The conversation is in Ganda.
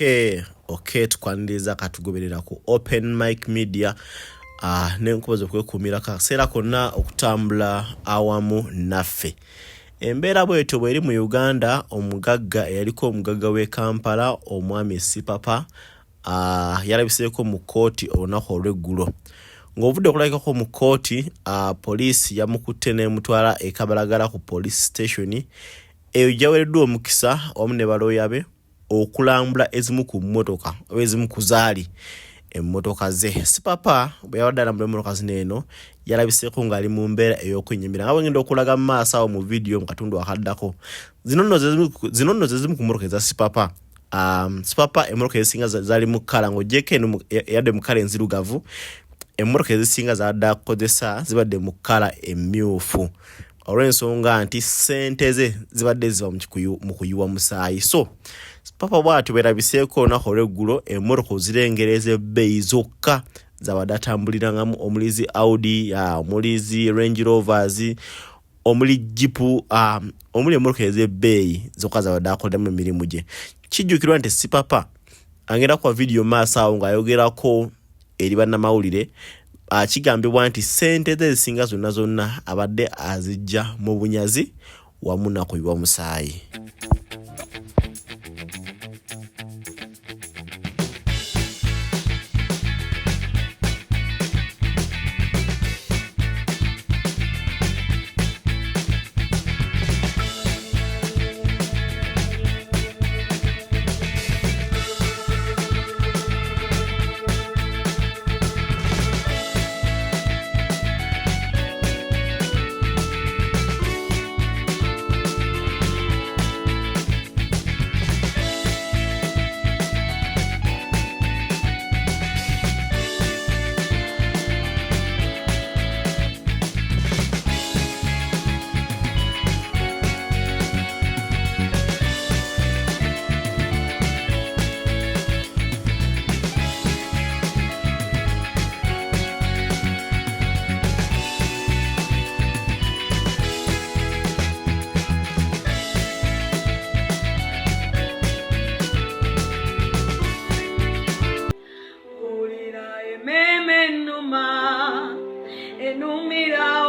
Okay, tukwaniriza katugoberera ku Open Mic Media nenkubaza okwekumira kaseera konna okutambula awamu naffe. Embeera bwetyo bweri mu Uganda, omugagga eyaliko omugagga w'e Kampala omwami Sipapa yalabiseeko mu kkooti olunaku olw'eggulo. Ng'ovudde okulabikako mu kkooti, poliisi yamukutte n'emutwala e Kabalagala ku police station. Eyo gyaweereddwa omukisa wamu ne balooya be okulambula ezimu ku mmotoka oba ezimu ku zaali emmotoka ze. Sipapa bwe yabadde alambula emmotoka zino eno yalabiseeko ng'ali mu mbeera ey'okwenyumira nga bwengenda okulaga mu maaso awo mu vidiyo mu katundu akaddako. Zino nno ze zimu ku mmotoka eza Sipapa. Sipapa emmotoka ezisinga zaali mu kkala ng'ogyeko eno eyadde mu kkala enzirugavu. Emmotoka ezisinga z'adde akozesa zibadde mu kkala emmyufu olw'ensonga nti ssente ze zibadde ziva mu kuyiwa musaayi. So Papa bw'atyo beerabiseeko olunaku olw'eggulo emmotoka ozirengera ez'ebbeeyi zokka zabadde atambulirangamu, omulizi Audi, omulizi Range Rovers, omuli Jeep, omuli emmotoka ez'ebbeeyi zokka zabadde akoleramu emirimu gye. Kijjukirwa nti Sipapa agenda kuba vidiyo maaso awo ng'ayogerako eri bannamawulire. Kigambibwa nti ssente ze ezisinga zonna abadde azijja mu bunyazi wamu na kuyiwa musaayi. Enumira